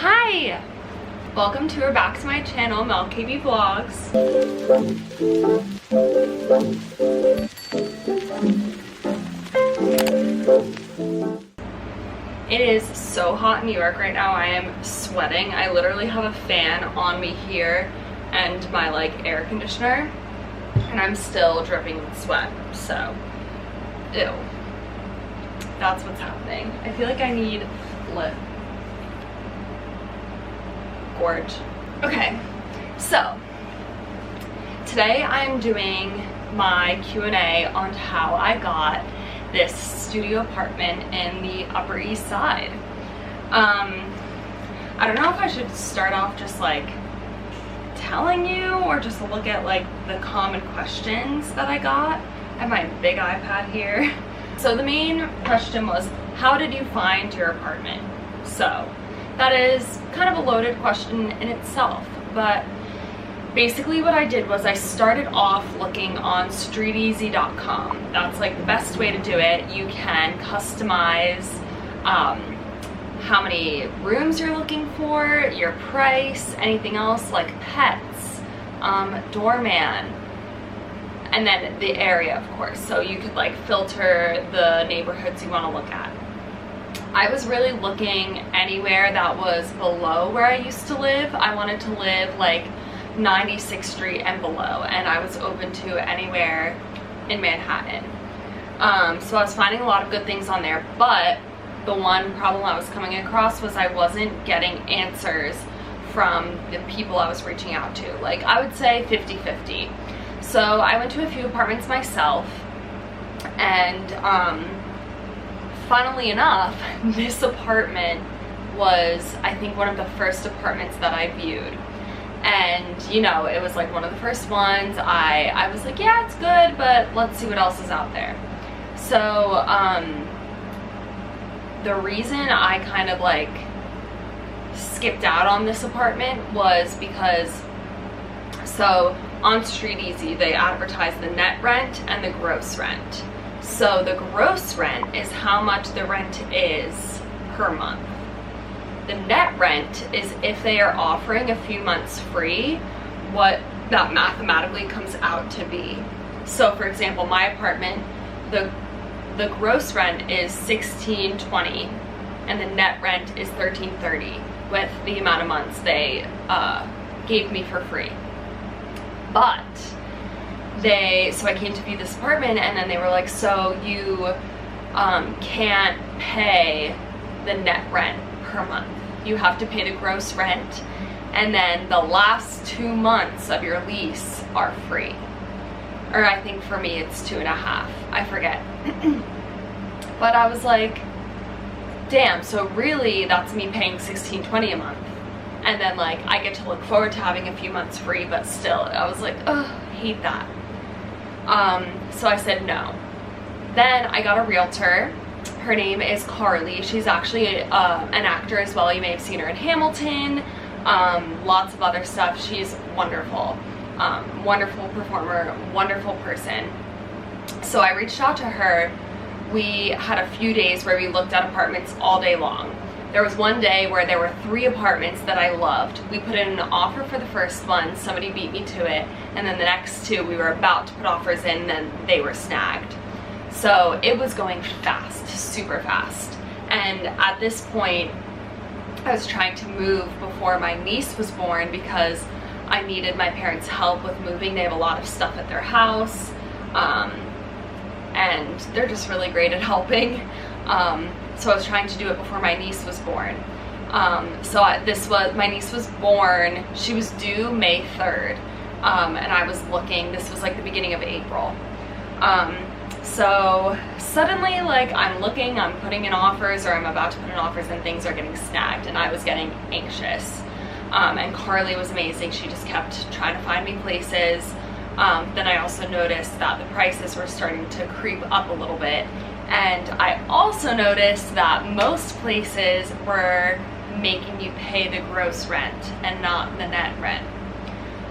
Hi! Welcome to or back to my channel, MelCabeyVlogs. It is so hot in New York right now. I am sweating. I literally have a fan on me here and my air conditioner, and I'm still dripping with sweat, so ew. That's what's happening. I feel like I need lip. Gorge. Okay, so today I'm doing my Q&A on how I got this studio apartment in the Upper East Side. I don't know if I should start off just telling you or just look at the common questions that I got. I have my big iPad here. So the main question was, how did you find your apartment? So that is kind of a loaded question in itself, but basically what I did was I started off looking on streeteasy.com. That's the best way to do it. You can customize how many rooms you're looking for, your price, anything else like pets, doorman, and then the area, of course. So you could filter the neighborhoods you want to look at. I was really looking anywhere that was below where I used to live. I wanted to live 96th Street and below, and I was open to anywhere in Manhattan. So I was finding a lot of good things on there, but the one problem I was coming across was I wasn't getting answers from the people I was reaching out to. I would say 50-50. So I went to a few apartments myself, and funnily enough, this apartment was, I think, one of the first apartments that I viewed. And it was one of the first ones. I was like, yeah, it's good, but let's see what else is out there. So the reason I kind of skipped out on this apartment was because, so on StreetEasy they advertise the net rent and the gross rent. So the gross rent is how much the rent is per month. The net rent is if they are offering a few months free, what that mathematically comes out to be. So for example, my apartment, the gross rent is $1,620 and the net rent is $1,330 with the amount of months they gave me for free. But so I came to view this apartment, and then they were like, so you can't pay the net rent per month. You have to pay the gross rent, and then the last 2 months of your lease are free. Or I think for me it's 2.5, I forget. But I was like, damn, so really that's me paying $1,620 a month. And then I get to look forward to having a few months free, but still, I was like, ugh, hate that. So I said no. Then I got a realtor. Her name is Carly. She's actually an actor as well. You may have seen her in Hamilton, lots of other stuff. She's wonderful, wonderful performer, wonderful person. So I reached out to her. We had a few days where we looked at apartments all day long. There was one day where there were 3 apartments that I loved. We put in an offer for the first one, somebody beat me to it, and then the next 2 we were about to put offers in, then they were snagged. So it was going fast, super fast. And at this point, I was trying to move before my niece was born because I needed my parents' help with moving. They have a lot of stuff at their house, and they're just really great at helping. So I was trying to do it before my niece was born. My niece was born, she was due May 3rd, and I was looking, this was the beginning of April. So suddenly I'm looking, I'm putting in offers, or I'm about to put in offers, and things are getting snagged, and I was getting anxious. And Carly was amazing. She just kept trying to find me places. Then I also noticed that the prices were starting to creep up a little bit. And I also noticed that most places were making you pay the gross rent and not the net rent.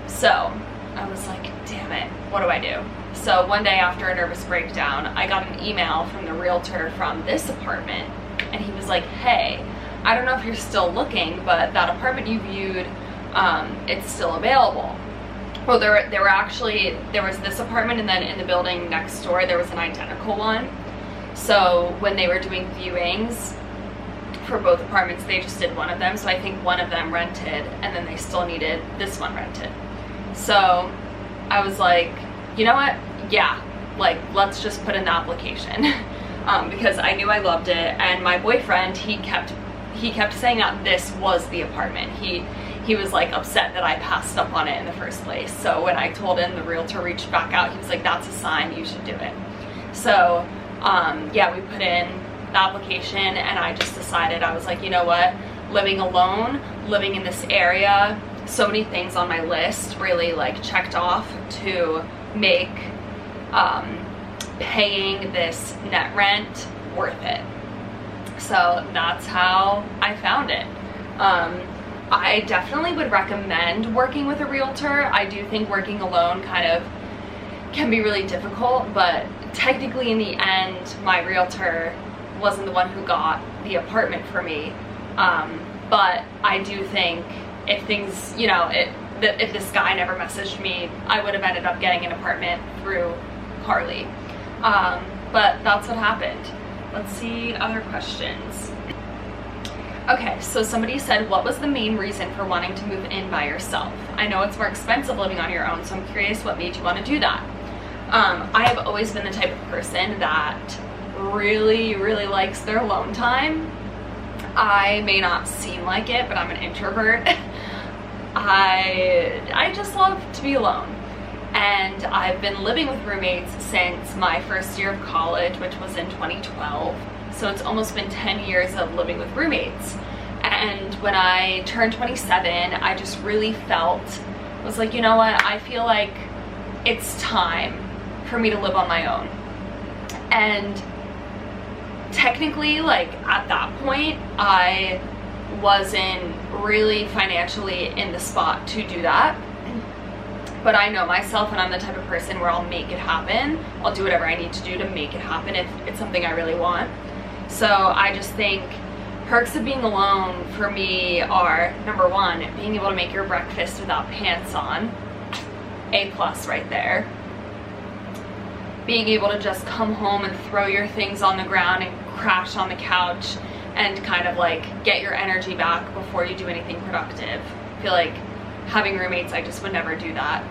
So I was like, damn it, what do I do? So one day after a nervous breakdown, I got an email from the realtor from this apartment, and he was like, hey, I don't know if you're still looking, but that apartment you viewed, it's still available. Well, there was this apartment, and then in the building next door there was an identical one. So when they were doing viewings for both apartments, they just did one of them. So I think one of them rented, and then they still needed this one rented. So I was like, you know what? Yeah, like, let's just put in the application. Because I knew I loved it, and my boyfriend, he kept saying that this was the apartment. He was like upset that I passed up on it in the first place. So when I told him, the realtor reached back out, he was like, that's a sign, you should do it. So yeah, we put in the application, and I just decided, I was like, you know what, living alone, living in this area, so many things on my list really like checked off to make paying this net rent worth it. So that's how I found it. I definitely would recommend working with a realtor. I do think working alone kind of can be really difficult, but technically in the end, my realtor wasn't the one who got the apartment for me. But I do think if things, you know, if this guy never messaged me, I would have ended up getting an apartment through Carly. But that's what happened. Let's see other questions. Okay, so somebody said, what was the main reason for wanting to move in by yourself? I know it's more expensive living on your own, so I'm curious what made you want to do that. I have always been the type of person that really, really likes their alone time. I may not seem like it, but I'm an introvert. I just love to be alone. And I've been living with roommates since my first year of college, which was in 2012. So it's almost been 10 years of living with roommates. And when I turned 27, I just really felt, I was like, you know what, I feel like it's time for me to live on my own. And technically, like, at that point, I wasn't really financially in the spot to do that. But I know myself, and I'm the type of person where I'll make it happen. I'll do whatever I need to do to make it happen if it's something I really want. So I just think perks of being alone for me are, number one, being able to make your breakfast without pants on. A+ right there. Being able to just come home and throw your things on the ground and crash on the couch and kind of like get your energy back before you do anything productive. I feel like having roommates, I just would never do that.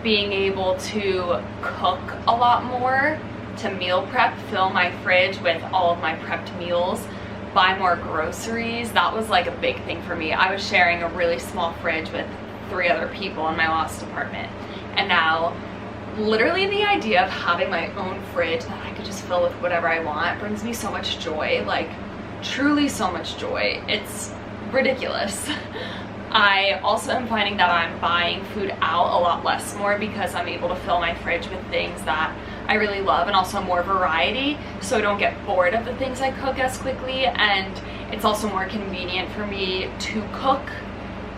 Being able to cook a lot more, to meal prep, fill my fridge with all of my prepped meals, buy more groceries. That was like a big thing for me. I was sharing a really small fridge with 3 other people in my last apartment. And now, literally the idea of having my own fridge that I could just fill with whatever I want brings me so much joy, like truly so much joy. It's ridiculous. I also am finding that I'm buying food out a lot less more because I'm able to fill my fridge with things that I really love, and also more variety, so I don't get bored of the things I cook as quickly. And it's also more convenient for me to cook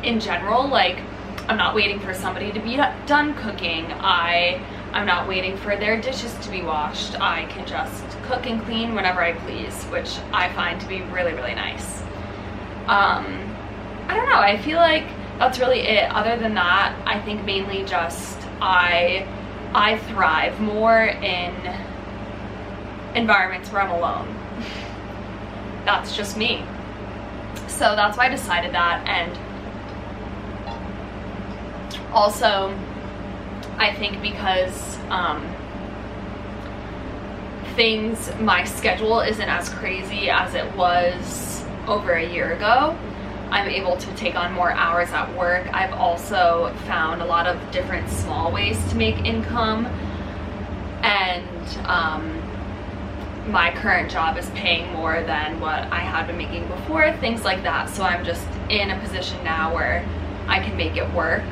in general. Like, I'm not waiting for somebody to be done cooking. I'm not waiting for their dishes to be washed. I can just cook and clean whenever I please, which I find to be really, really nice. I don't know, I feel like that's really it. Other than that, I think mainly just I thrive more in environments where I'm alone. That's just me. So that's why I decided that. And also, I think because my schedule isn't as crazy as it was over a year ago, I'm able to take on more hours at work. I've also found a lot of different small ways to make income, and my current job is paying more than what I had been making before, things like that. So I'm just in a position now where I can make it work,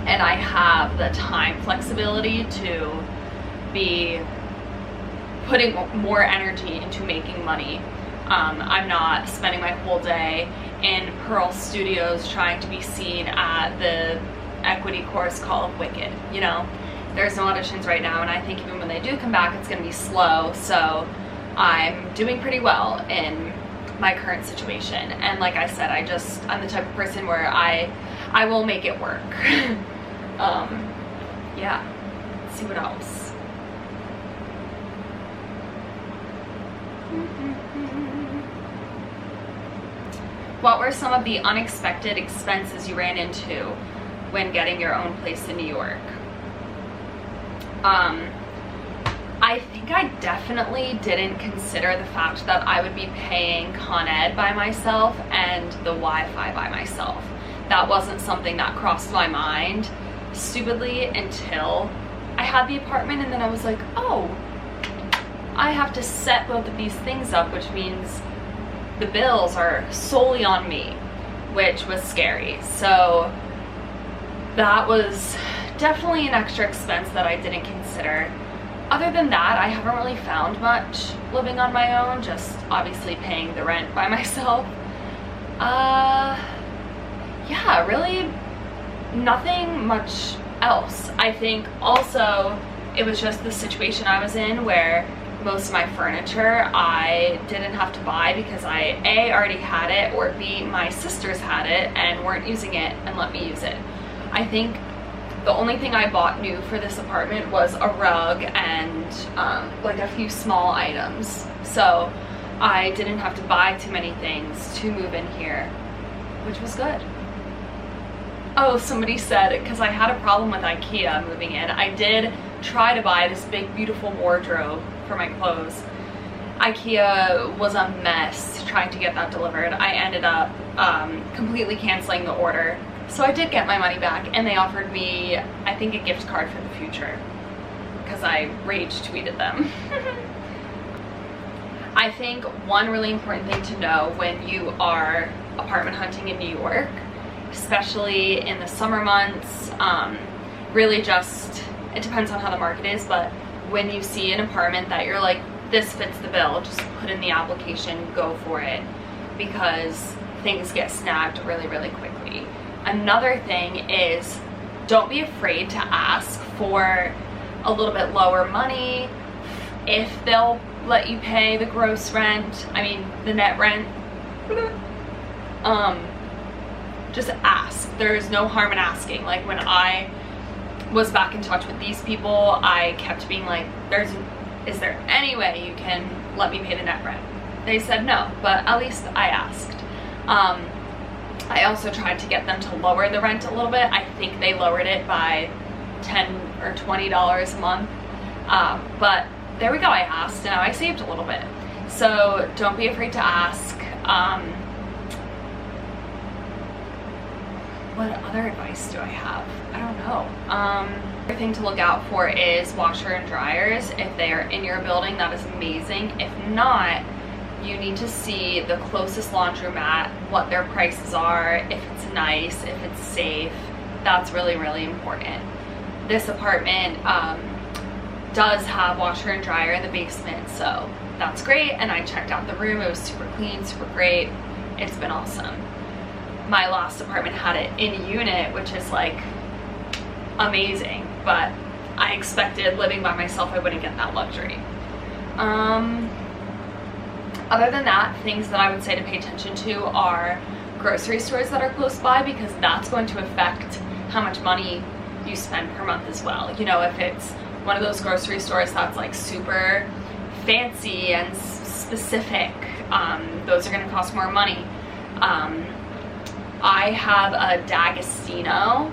and I have the time flexibility to be putting more energy into making money. I'm not spending my whole day in Pearl Studios trying to be seen at the equity course call of Wicked. You know, there's no auditions right now, and I think even when they do come back, it's going to be slow. So I'm doing pretty well in my current situation. And like I said, I'm the type of person where I will make it work. Yeah, let's see what else. What were some of the unexpected expenses you ran into when getting your own place in New York? I think I definitely didn't consider the fact that I would be paying Con Ed by myself and the Wi-Fi by myself. That wasn't something that crossed my mind stupidly until I had the apartment, and then I was like, oh, I have to set both of these things up, which means the bills are solely on me, which was scary. So that was definitely an extra expense that I didn't consider. Other than that, I haven't really found much living on my own, just obviously paying the rent by myself. Yeah, really nothing much else. I think also it was just the situation I was in where most of my furniture I didn't have to buy because I A, already had it, or B, my sisters had it and weren't using it and let me use it. I think the only thing I bought new for this apartment was a rug and like a few small items. So I didn't have to buy too many things to move in here, which was good. Oh, somebody said, because I had a problem with IKEA moving in, I did try to buy this big beautiful wardrobe for my clothes. IKEA was a mess trying to get that delivered. I ended up completely canceling the order. So I did get my money back, and they offered me, I think, a gift card for the future because I rage tweeted them. I think one really important thing to know when you are apartment hunting in New York, especially in the summer months, really just, it depends on how the market is, but when you see an apartment that you're like, this fits the bill, just put in the application, go for it, because things get snagged really, really quickly. Another thing is, don't be afraid to ask for a little bit lower money if they'll let you pay the gross rent, the net rent. Just ask. There's no harm in asking. Like when I was back in touch with these people, I kept being like, is there any way you can let me pay the net rent? They said no, but at least I asked. I also tried to get them to lower the rent a little bit. I think they lowered it by $10 or $20 a month. But there we go, I asked and now I saved a little bit. So don't be afraid to ask. What other advice do I have? I don't know. Another thing to look out for is washer and dryers. If they are in your building, that is amazing. If not, you need to see the closest laundromat, what their prices are, if it's nice, if it's safe. That's really, really important. This apartment does have washer and dryer in the basement, so that's great. And I checked out the room. It was super clean, super great. It's been awesome. My last apartment had it in unit, which is like amazing, but I expected living by myself I wouldn't get that luxury. Other than that, things that I would say to pay attention to are grocery stores that are close by, because that's going to affect how much money you spend per month as well. You know, if it's one of those grocery stores that's like super fancy and specific, those are going to cost more money. I have a D'Agostino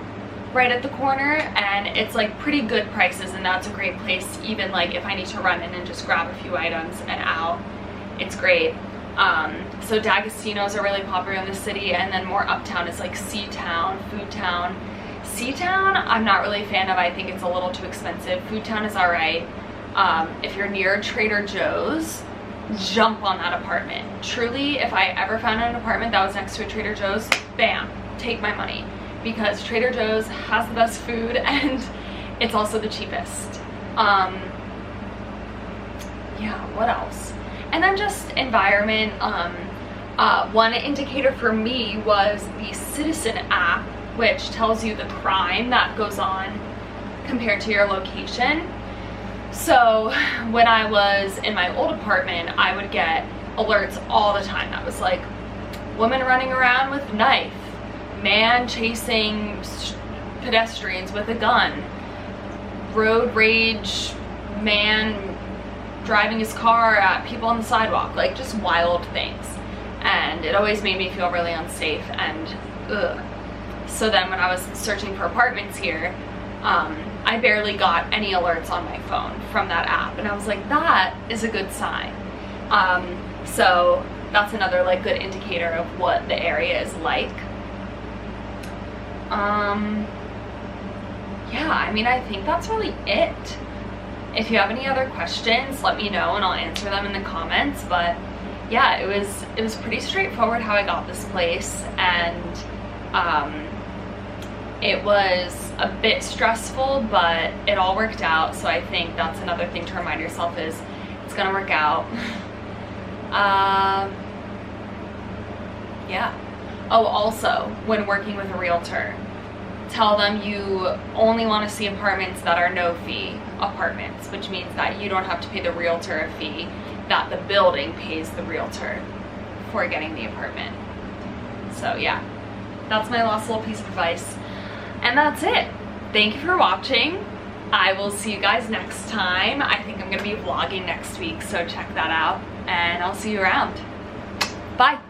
right at the corner, and it's like pretty good prices, and that's a great place, even like if I need to run in and just grab a few items and out. It's great. So D'Agostino's are really popular in the city, and then more uptown is like C-Town, Food Town. C-Town, I'm not really a fan of. I think it's a little too expensive. Food Town is all right. If you're near Trader Joe's, jump on that apartment. Truly, if I ever found an apartment that was next to a Trader Joe's, bam, take my money, because Trader Joe's has the best food and it's also the cheapest. Yeah, what else? And then just environment. One indicator for me was the Citizen app, which tells you the crime that goes on compared to your location. So when I was in my old apartment, I would get alerts all the time that was like, woman running around with knife, man chasing pedestrians with a gun, road rage, man driving his car at people on the sidewalk, like just wild things. And it always made me feel really unsafe and ugh. So then when I was searching for apartments here, I barely got any alerts on my phone from that app, and I was like, that is a good sign. So that's another like good indicator of what the area is like. Yeah, I mean, I think that's really it. If you have any other questions, let me know and I'll answer them in the comments. But yeah, it was pretty straightforward how I got this place, and it was a bit stressful, but it all worked out. So I think that's another thing to remind yourself is it's gonna work out. Yeah. Oh, also, when working with a realtor, tell them you only want to see apartments that are no-fee apartments, which means that you don't have to pay the realtor a fee, that the building pays the realtor for getting the apartment. So yeah, that's my last little piece of advice. And that's it. Thank you for watching. I will see you guys next time. I think I'm going to be vlogging next week, so check that out, and I'll see you around. Bye.